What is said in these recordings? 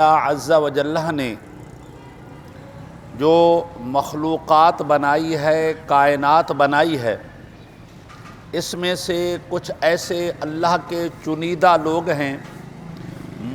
اللہ عز و جل نے جو مخلوقات بنائی ہے، کائنات بنائی ہے، اس میں سے کچھ ایسے اللہ کے چنیدہ لوگ ہیں،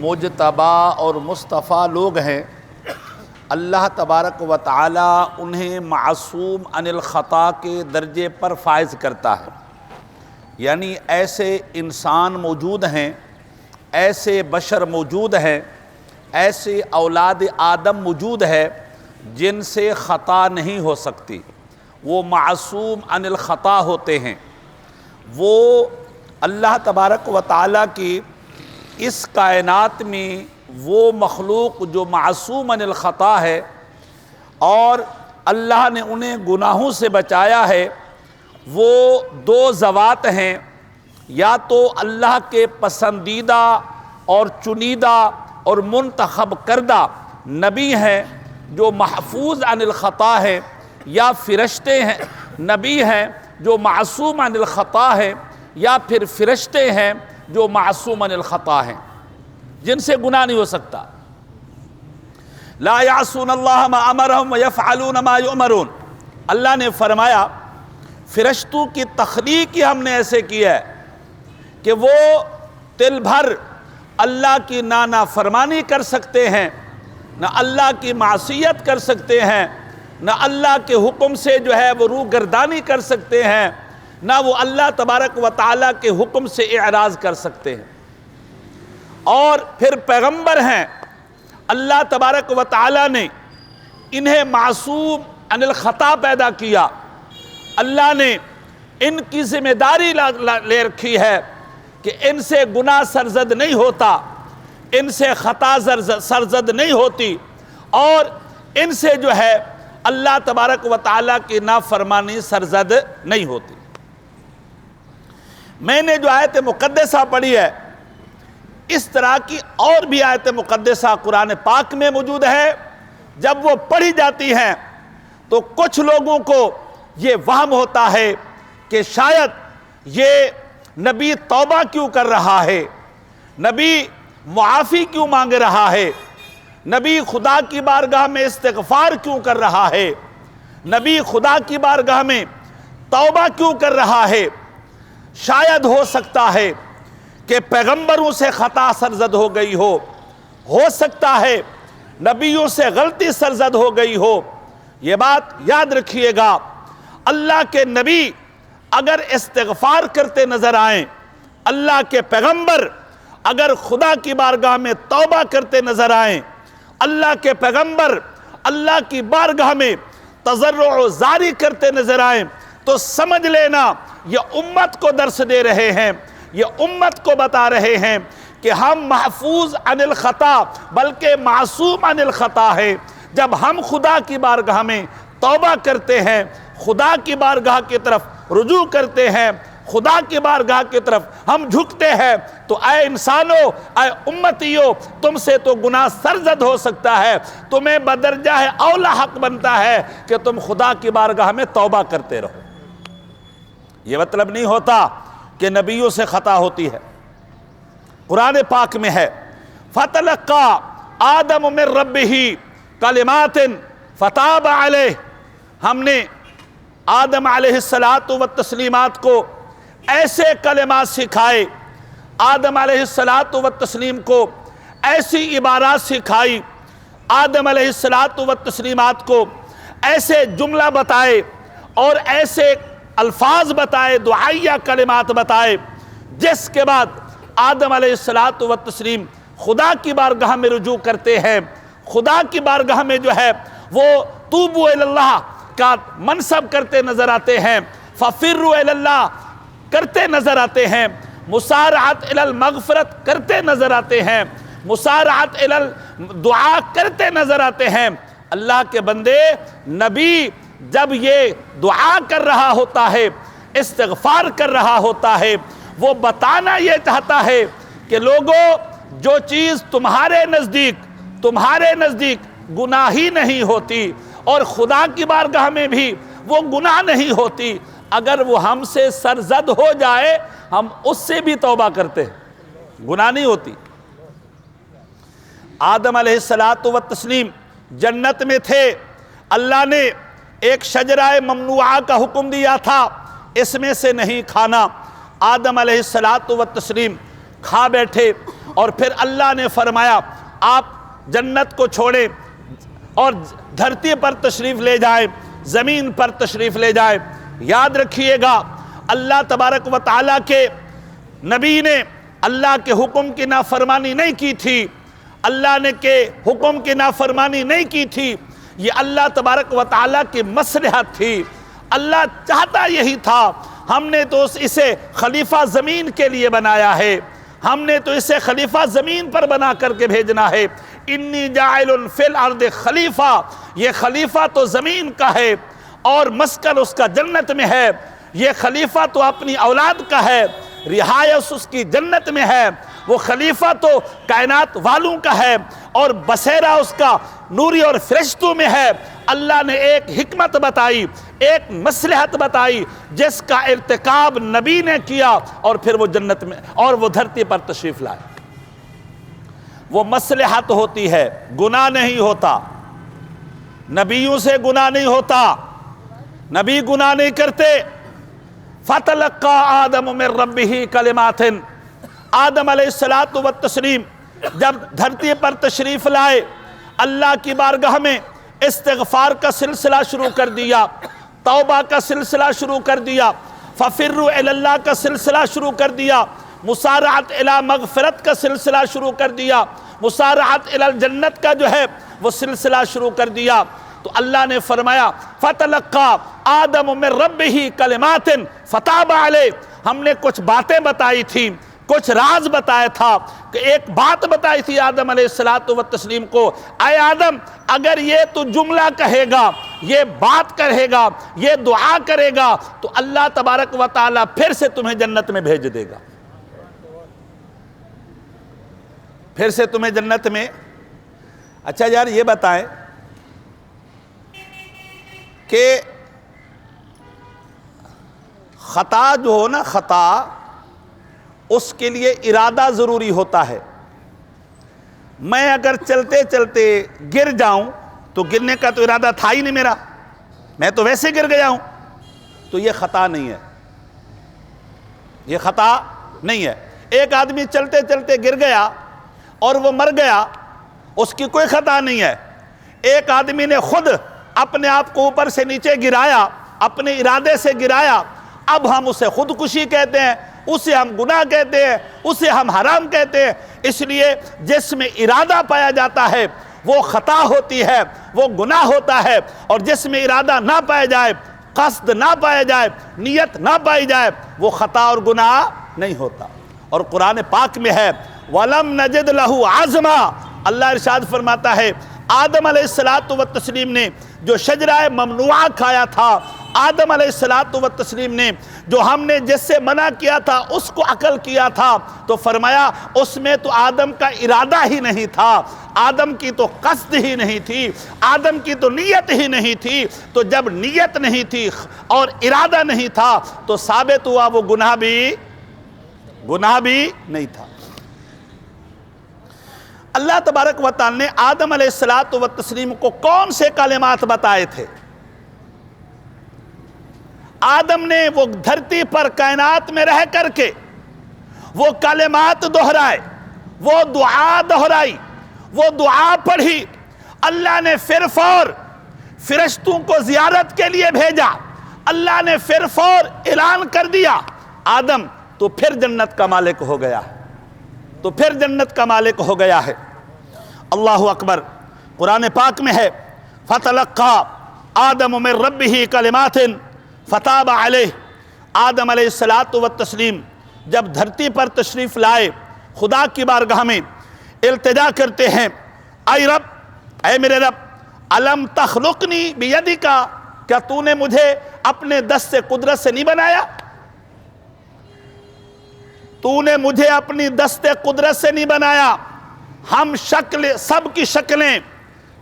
مجتبی اور مصطفیٰ لوگ ہیں۔ اللہ تبارک و تعالی انہیں معصوم عن الخطا کے درجے پر فائز کرتا ہے، یعنی ایسے انسان موجود ہیں، ایسے بشر موجود ہیں، ایسے اولاد آدم موجود ہے جن سے خطا نہیں ہو سکتی، وہ معصوم عن الخطا ہوتے ہیں۔ وہ اللہ تبارک و تعالیٰ کی اس کائنات میں وہ مخلوق جو معصوم عن الخطا ہے اور اللہ نے انہیں گناہوں سے بچایا ہے، وہ دو ذوات ہیں، یا تو اللہ کے پسندیدہ اور چنیدہ اور منتخب کردہ نبی ہیں جو محفوظ عن الخطا ہے، یا فرشتے ہیں نبی ہیں جو معصوم عن الخطا ہے، یا پھر فرشتے ہیں جو معصوم عن الخطا ہیں، جن سے گناہ نہیں ہو سکتا۔ لا یعصون اللہ ما امرہم ویفعلون ما یؤمرون۔ اللہ نے فرمایا فرشتوں کی تخلیق ہی ہم نے ایسے کی ہے کہ وہ تل بھر اللہ کی نہ نافرمانی کر سکتے ہیں، نہ اللہ کی معصیت کر سکتے ہیں، نہ اللہ کے حکم سے جو ہے وہ روگردانی کر سکتے ہیں، نہ وہ اللہ تبارک و تعالیٰ کے حکم سے اعراض کر سکتے ہیں۔ اور پھر پیغمبر ہیں، اللہ تبارک و تعالیٰ نے انہیں معصوم عن الخطا پیدا کیا۔ اللہ نے ان کی ذمہ داری لے رکھی ہے کہ ان سے گناہ سرزد نہیں ہوتا، ان سے خطا سرزد نہیں ہوتی، اور ان سے جو ہے اللہ تبارک و تعالیٰ کی نافرمانی سرزد نہیں ہوتی۔ میں نے جو آیت مقدسہ پڑھی ہے، اس طرح کی اور بھی آیت مقدسہ قرآن پاک میں موجود ہے۔ جب وہ پڑھی جاتی ہیں تو کچھ لوگوں کو یہ وہم ہوتا ہے کہ شاید یہ نبی توبہ کیوں کر رہا ہے، نبی معافی کیوں مانگ رہا ہے، نبی خدا کی بارگاہ میں استغفار کیوں کر رہا ہے، نبی خدا کی بارگاہ میں توبہ کیوں کر رہا ہے۔ شاید ہو سکتا ہے کہ پیغمبروں سے خطا سرزد ہو گئی ہو سکتا ہے نبیوں سے غلطی سرزد ہو گئی ہو۔ یہ بات یاد رکھیے گا، اللہ کے نبی اگر استغفار کرتے نظر آئیں، اللہ کے پیغمبر اگر خدا کی بارگاہ میں توبہ کرتے نظر آئیں، اللہ کے پیغمبر اللہ کی بارگاہ میں تضرع و زاری کرتے نظر آئیں، تو سمجھ لینا یہ امت کو درس دے رہے ہیں، یہ امت کو بتا رہے ہیں کہ ہم محفوظ عن الخطا بلکہ معصوم عن الخطا ہے۔ جب ہم خدا کی بارگاہ میں توبہ کرتے ہیں، خدا کی بارگاہ کی طرف رجوع کرتے ہیں، خدا کی بارگاہ کی طرف ہم جھکتے ہیں، تو اے انسانوں، اے امتیوں، تم سے تو گناہ سرزد ہو سکتا ہے، تمہیں بدرجہ اولا حق بنتا ہے کہ تم خدا کی بارگاہ میں توبہ کرتے رہو۔ یہ مطلب نہیں ہوتا کہ نبیوں سے خطا ہوتی ہے۔ قرآن پاک میں ہے فَتَلَقَّى آدَمُ مِن رَبِّهِ کلمات فتاب علیہ۔ ہم نے آدم علیہ السلام کو ایسے کلمات سکھائے، آدم علیہ السلام کو ایسی عبارات سکھائی، آدم علیہ السلام کو ایسے جملہ بتائے اور ایسے الفاظ بتائے، دعائیہ کلمات بتائے، جس کے بعد آدم علیہ السلام خدا کی بارگاہ میں رجوع کرتے ہیں، خدا کی بارگاہ میں جو ہے وہ توبوا الی اللہ کا منصب کرتے نظر آتے ہیں، ففروا الی اللہ کرتے نظر آتے ہیں، مسارعت الی المغفرت کرتے نظر آتے ہیں، مسارعت الی الدعاء کرتے نظر آتے ہیں۔ اللہ کے بندے، نبی جب یہ دعا کر رہا ہوتا ہے، استغفار کر رہا ہوتا ہے، وہ بتانا یہ چاہتا ہے کہ لوگوں، جو چیز تمہارے نزدیک گناہ ہی نہیں ہوتی اور خدا کی بارگاہ میں بھی وہ گناہ نہیں ہوتی، اگر وہ ہم سے سرزد ہو جائے ہم اس سے بھی توبہ کرتے ہیں، گناہ نہیں ہوتی۔ آدم علیہ الصلوۃ والتسلیم جنت میں تھے، اللہ نے ایک شجرہ ممنوعہ کا حکم دیا تھا، اس میں سے نہیں کھانا۔ آدم علیہ الصلوۃ والتسلیم کھا بیٹھے، اور پھر اللہ نے فرمایا آپ جنت کو چھوڑیں اور دھرتی پر تشریف لے جائیں، زمین پر تشریف لے جائیں۔ یاد رکھیے گا، اللہ تبارک و تعالیٰ کے نبی نے اللہ کے حکم کی نافرمانی نہیں کی تھی، اللہ نے کے حکم کی نافرمانی نہیں کی تھی، یہ اللہ تبارک و تعالیٰ کی مصلحت تھی۔ اللہ چاہتا یہی تھا، ہم نے تو اسے خلیفہ زمین کے لیے بنایا ہے، ہم نے تو اسے خلیفہ زمین پر بنا کر کے بھیجنا ہے۔ انی جاعل فی الارض خلیفہ، یہ خلیفہ تو زمین کا ہے اور مسکن اس کا جنت میں ہے، یہ خلیفہ تو اپنی اولاد کا ہے، رہائش اس کی جنت میں ہے، وہ خلیفہ تو کائنات والوں کا ہے اور بسیرا اس کا نوری اور فرشتوں میں ہے۔ اللہ نے ایک حکمت بتائی، ایک مصلحت بتائی، جس کا ارتکاب نبی نے کیا اور پھر وہ جنت میں اور وہ دھرتی پر تشریف لائے۔ وہ مصلحت ہوتی ہے، گناہ نہیں ہوتا، نبیوں سے گناہ نہیں ہوتا، نبی گناہ نہیں کرتے۔ فَتَلَقَّى آدَمُ مِن رَبِّهِ كَلِمَاتٍ، آدم علیہ الصلوۃ والتسلیم جب دھرتی پر تشریف لائے، اللہ کی بارگاہ میں استغفار کا سلسلہ شروع کر دیا، توبہ کا سلسلہ شروع کر دیا، فَفِرُّوا إِلَى اللَّهِ کا سلسلہ شروع کر دیا، مسارعت الی مغفرت کا سلسلہ شروع کر دیا، مسارعت الی الجنت کا جو ہے وہ سلسلہ شروع کر دیا۔ تو اللہ نے فرمایا فَتَلَقَّى آدَمُ مِن رَبِّهِ كَلِمَاتٍ فَتَابَ عَلَيْهِ، ہم نے کچھ باتیں بتائی تھیں، کچھ راز بتایا تھا، کہ ایک بات بتائی تھی آدم علیہ الصلوۃ والتسلیم کو، اے آدم اگر یہ تو جملہ کہے گا، یہ بات کہے گا، یہ دعا کرے گا تو اللہ تبارک و تعالیٰ پھر سے تمہیں جنت میں بھیج دے گا، پھر سے تمہیں جنت میں۔ اچھا یار یہ بتائیں کہ خطا جو ہو نا، خطا اس کے لیے ارادہ ضروری ہوتا ہے۔ میں اگر چلتے چلتے گر جاؤں تو گرنے کا تو ارادہ تھا ہی نہیں میرا، میں تو ویسے گر گیا ہوں، تو یہ خطا نہیں ہے، یہ خطا نہیں ہے۔ ایک آدمی چلتے چلتے گر گیا اور وہ مر گیا، اس کی کوئی خطا نہیں ہے۔ ایک آدمی نے خود اپنے آپ کو اوپر سے نیچے گرایا، اپنے ارادے سے گرایا، اب ہم اسے خودکشی کہتے ہیں، اسے ہم گناہ کہتے ہیں، اسے ہم حرام کہتے ہیں۔ اس لیے جس میں ارادہ پایا جاتا ہے وہ خطا ہوتی ہے، وہ گناہ ہوتا ہے، اور جس میں ارادہ نہ پایا جائے، قصد نہ پایا جائے، نیت نہ پائی جائے، وہ خطا اور گناہ نہیں ہوتا۔ اور قرآن پاک میں ہے وَلَمْ نَجِدْ لَهُ عَزْمًا، اللہ ارشاد فرماتا ہے آدم علیہ الصلوۃ والتسلیم نے جو شجرہ ممنوعہ کھایا تھا، آدم علیہ الصلوۃ والتسلیم نے جو ہم نے جس سے منع کیا تھا اس کو عقل کیا تھا، تو فرمایا اس میں تو آدم کا ارادہ ہی نہیں تھا، آدم کی تو قصد ہی نہیں تھی، آدم کی تو نیت ہی نہیں تھی۔ تو جب نیت نہیں تھی اور ارادہ نہیں تھا تو ثابت ہوا وہ گناہ بھی نہیں تھا۔ اللہ تبارک و تعالی نے آدم علیہ الصلوۃ والتسلیم کو کون سے کلمات بتائے تھے؟ آدم نے وہ دھرتی پر کائنات میں رہ کر کے وہ کلمات دہرائے، وہ دعا دہرائی، وہ دعا پڑھی۔ اللہ نے پھر فور فرشتوں کو زیارت کے لیے بھیجا، اللہ نے پھر فور اعلان کر دیا آدم تو پھر جنت کا مالک ہو گیا، تو پھر جنت کا مالک ہو گیا ہے۔ اللہ اکبر، قرآن پاک میں ہے فَتَلَقَّى آدَمُ مِن رَبِّهِ كَلِمَاتٍ فَتَابَ عَلَيْهِ، آدم علیہ الصلوۃ والتسلیم جب دھرتی پر تشریف لائے، خدا کی بارگاہ میں التجا کرتے ہیں، اے رب، اے میرے رب، الم تخلقنی بیدک، کیا تو نے مجھے اپنے دست سے قدرت سے نہیں بنایا؟ تو نے مجھے اپنی دست قدرت سے نہیں بنایا۔ ہم سب کی شکلیں،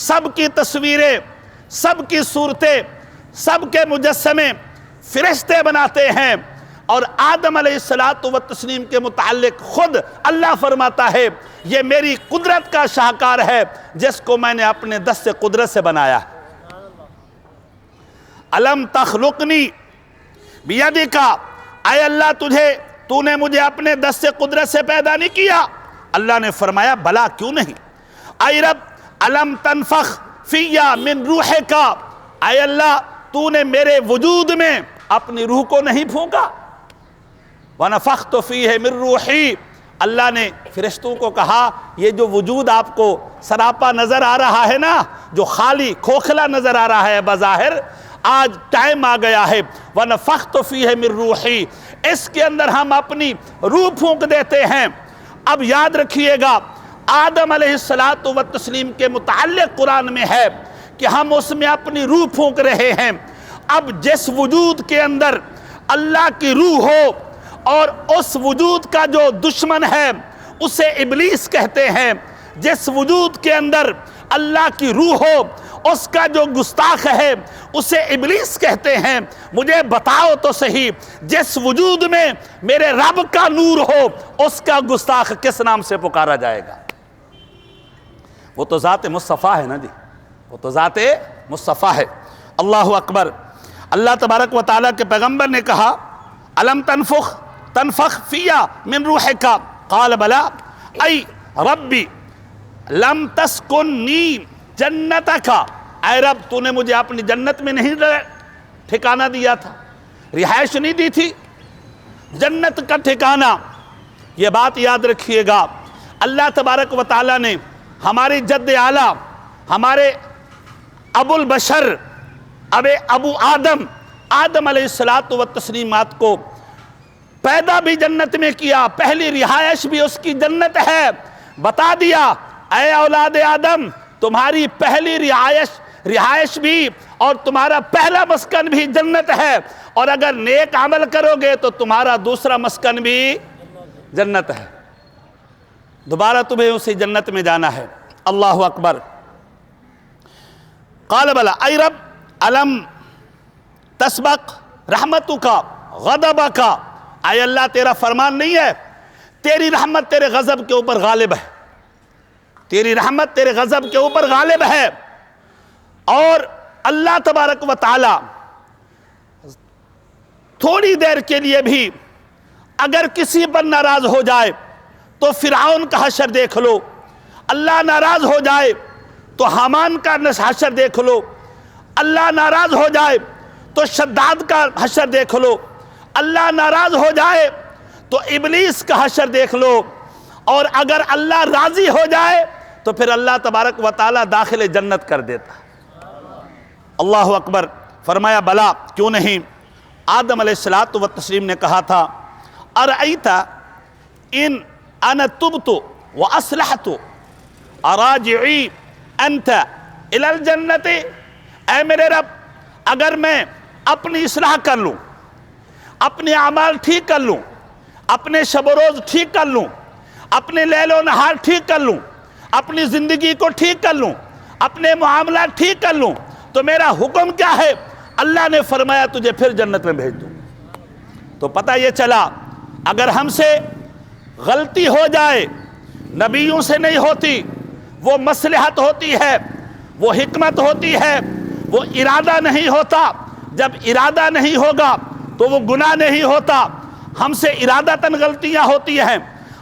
سب کی تصویریں، سب کی صورتیں، سب کے مجسمے فرشتے بناتے ہیں، اور آدم علیہ الصلوۃ والتسلیم کے متعلق خود اللہ فرماتا ہے یہ میری قدرت کا شاہکار ہے جس کو میں نے اپنے دست قدرت سے بنایا ہے۔ الم تخلقنی بیدک، اے اللہ تو نے مجھے اپنے دست قدرت سے پیدا نہیں کیا؟ اللہ نے فرمایا بلا کیوں نہیں۔ اے رب الم تنفخ فی من روحک، اے اللہ تو نے میرے وجود میں اپنی روح کو نہیں پھونکا؟ وَنَفَخْتُ فِيهِ مِن رُوحِي، اللہ نے فرشتوں کو کہا یہ جو وجود آپ کو سراپا نظر آ رہا ہے نا، جو خالی کھوکھلا نظر آ رہا ہے بظاہر، آج ٹائم آ گیا ہے وَنَفَخْتُ فِيهِ مِن رُوحِي، اس کے اندر ہم اپنی روح پھونک دیتے ہیں۔ اب یاد رکھیے گا آدم علیہ الصلوۃ والتسلیم کے متعلق قرآن میں ہے کہ ہم اس میں اپنی روح پھونک رہے ہیں۔ اب جس وجود کے اندر اللہ کی روح ہو اور اس وجود کا جو دشمن ہے اسے ابلیس کہتے ہیں، جس وجود کے اندر اللہ کی روح ہو اس کا جو گستاخ ہے اسے ابلیس کہتے ہیں۔ مجھے بتاؤ تو صحیح جس وجود میں میرے رب کا نور ہو اس کا گستاخ کس نام سے پکارا جائے گا؟ وہ تو ذات مصطفیٰ ہے نا جی، وہ تو ذات مصطفیٰ ہے۔ اللہ اکبر۔ اللہ تبارک و تعالیٰ کے پیغمبر نے کہا الم تنفخ فیا من روحک، قال بلا، ای ربی لم تسکنی جنتک، اے رب تو نے مجھے اپنی جنت میں نہیں ٹھکانہ دیا تھا، رہائش نہیں دی تھی، جنت کا ٹھکانہ۔ یہ بات یاد رکھیے گا اللہ تبارک و تعالیٰ نے ہماری جد اعلیٰ، ہمارے ابو البشر ابو آدم علیہ الصلوۃ والتسلیمات کو پیدا بھی جنت میں کیا، پہلی رہائش بھی اس کی جنت ہے۔ بتا دیا اے اولاد آدم تمہاری پہلی رہائش بھی اور تمہارا پہلا مسکن بھی جنت ہے، اور اگر نیک عمل کرو گے تو تمہارا دوسرا مسکن بھی جنت ہے، دوبارہ تمہیں اسی جنت میں جانا ہے۔ اللہ اکبر۔ قال بلا، اے رب الم تسبق رحمتک غضبک، اے اللہ تیرا فرمان نہیں ہے تیری رحمت تیرے غضب کے اوپر غالب ہے، تیری رحمت تیرے غضب کے اوپر غالب ہے۔ اور اللہ تبارک و تعالی تھوڑی دیر کے لیے بھی اگر کسی پر ناراض ہو جائے تو فرعون کا حشر دیکھ لو، اللہ ناراض ہو جائے تو حامان کا حشر دیکھ لو، اللہ ناراض ہو جائے تو شداد کا حشر دیکھ لو، اللہ ناراض ہو جائے تو ابلیس کا حشر دیکھ لو، اور اگر اللہ راضی ہو جائے تو پھر اللہ تبارک و تعالیٰ داخل جنت کر دیتا۔ اللہ اکبر۔ فرمایا بلا کیوں نہیں۔ آدم علیہ الصلوۃ والتسلیم نے کہا تھا ارأیت ان انا تبت واصلحت اراجعی انت الی الجنت، اے میرے رب اگر میں اپنی اصلاح کر لوں، اپنے اعمال ٹھیک کر لوں، اپنے شب و روز ٹھیک کر لوں، اپنے لیل و نہار ٹھیک کر لوں، اپنی زندگی کو ٹھیک کر لوں، اپنے معاملات ٹھیک کر لوں، تو میرا حکم کیا ہے؟ اللہ نے فرمایا تجھے پھر جنت میں بھیج دوں۔ تو پتہ یہ چلا اگر ہم سے غلطی ہو جائے نبیوں سے نہیں ہوتی، وہ مصلحت ہوتی ہے، وہ حکمت ہوتی ہے، وہ ارادہ نہیں ہوتا۔ جب ارادہ نہیں ہوگا تو وہ گناہ نہیں ہوتا۔ ہم سے ارادتاً غلطیاں ہوتی ہیں،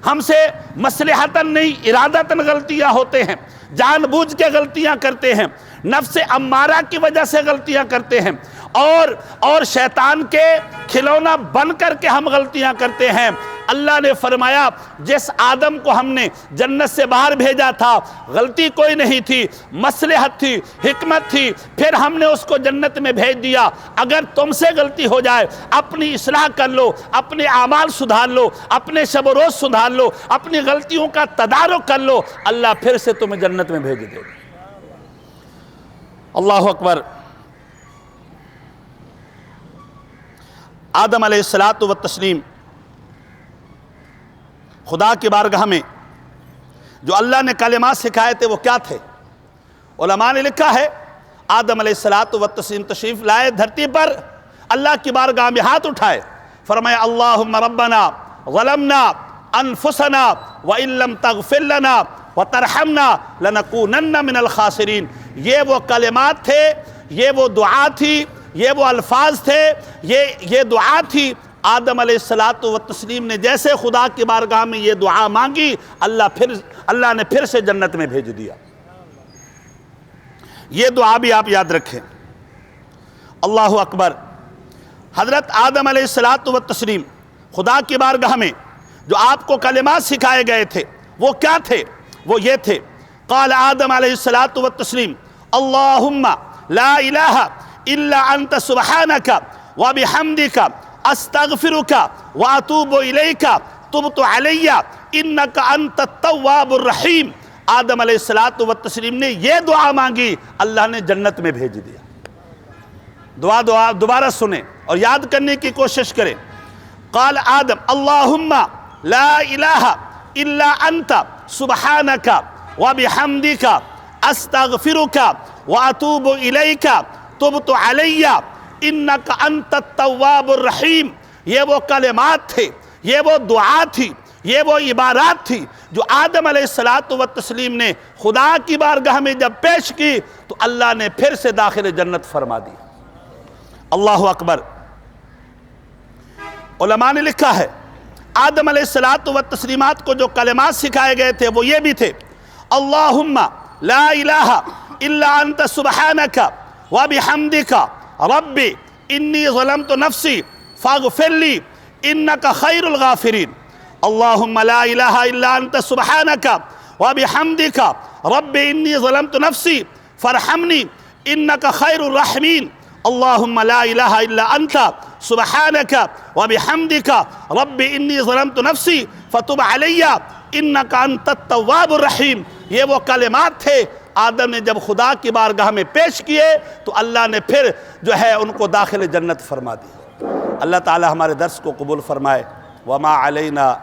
ہم سے مصلحتاً نہیں ارادتاً غلطیاں ہوتے ہیں، جان بوجھ کے غلطیاں کرتے ہیں، نفس امارہ کی وجہ سے غلطیاں کرتے ہیں، اور شیطان کے کھلونا بن کر کے ہم غلطیاں کرتے ہیں۔ اللہ نے فرمایا جس آدم کو ہم نے جنت سے باہر بھیجا تھا غلطی کوئی نہیں تھی، مصلحت تھی، حکمت تھی، پھر ہم نے اس کو جنت میں بھیج دیا۔ اگر تم سے غلطی ہو جائے اپنی اصلاح کر لو، اپنے اعمال سدھار لو، اپنے شب و روز سدھار لو، اپنی غلطیوں کا تدارک کر لو، اللہ پھر سے تمہیں جنت میں بھیج دے گا۔ اللہ اکبر۔ آدم علیہ الصلوۃ والتسلیم خدا کی بارگاہ میں جو اللہ نے کلمات سکھائے تھے وہ کیا تھے؟ علماء نے لکھا ہے آدم علیہ الصلوۃ والتسلیم تشریف لائے دھرتی پر، اللہ کی بارگاہ میں ہاتھ اٹھائے، فرمایا اللہم ربنا ظلمنا انفسنا وَإِن لَّمْ تَغْفِرْ لَنَا وَتَرْحَمْنَا لَنَكُونَنَّ مِنَ الْخَاسِرِينَ۔ یہ وہ کلمات تھے، یہ وہ دعا تھی، یہ وہ الفاظ تھے، یہ دعا تھی۔ آدم علیہ السلام نے جیسے خدا کی بارگاہ میں یہ دعا مانگی، اللہ نے پھر سے جنت میں بھیج دیا۔ یہ دعا بھی آپ یاد رکھیں۔ اللہ اکبر۔ حضرت آدم علیہ السلام خدا کی بارگاہ میں جو آپ کو کلمات سکھائے گئے تھے وہ کیا تھے؟ وہ یہ تھے، قال آدم علیہ السلام اللہم لا الہ الا انت سبحانک وبحمدک استغفرک واتوب الیک تبت علی انک انت التواب الرحیم۔ آدم علیہ السلام نے یہ دعا مانگی، اللہ نے جنت میں بھیج دیا۔ دعا دوبارہ سنیں اور یاد کرنے کی کوشش کریں۔ قال آدم اللہم لا الہ الا انت سبحانک وبحمدک استغفرک واتوب الیک تبت علی انک انت التواب الرحیم۔ یہ وہ کلمات تھے، یہ وہ دعا تھی، یہ وہ عبارات تھی جو آدم علیہ السلام نے خدا کی بارگاہ میں جب پیش کی تو اللہ نے پھر سے داخل جنت فرما دی۔ اللہ اکبر۔ علماء نے لکھا ہے آدم علیہ السلام کو جو کلمات سکھائے گئے تھے وہ یہ بھی تھے، اللہم لا الہ الا انت سبحانک وبحمدک ربی انی ظلمت نفسی فاغفر لی انک خیر الغافرین۔ اللہم لا الہ الا انت سبحانک وبحمدک ربی انی ظلمت نفسی فارحمنی انک خیر الراحمین۔ اللہم لا الہ الا انت سبحانک وبحمدک رب انی ظلمت نفسی فتب علی انک انت التواب الرحیم۔ یہ وہ کلمات تھے آدم نے جب خدا کی بارگاہ میں پیش کیے تو اللہ نے پھر جو ہے ان کو داخل جنت فرما دیا۔ اللہ تعالی ہمارے درس کو قبول فرمائے۔ وما علینا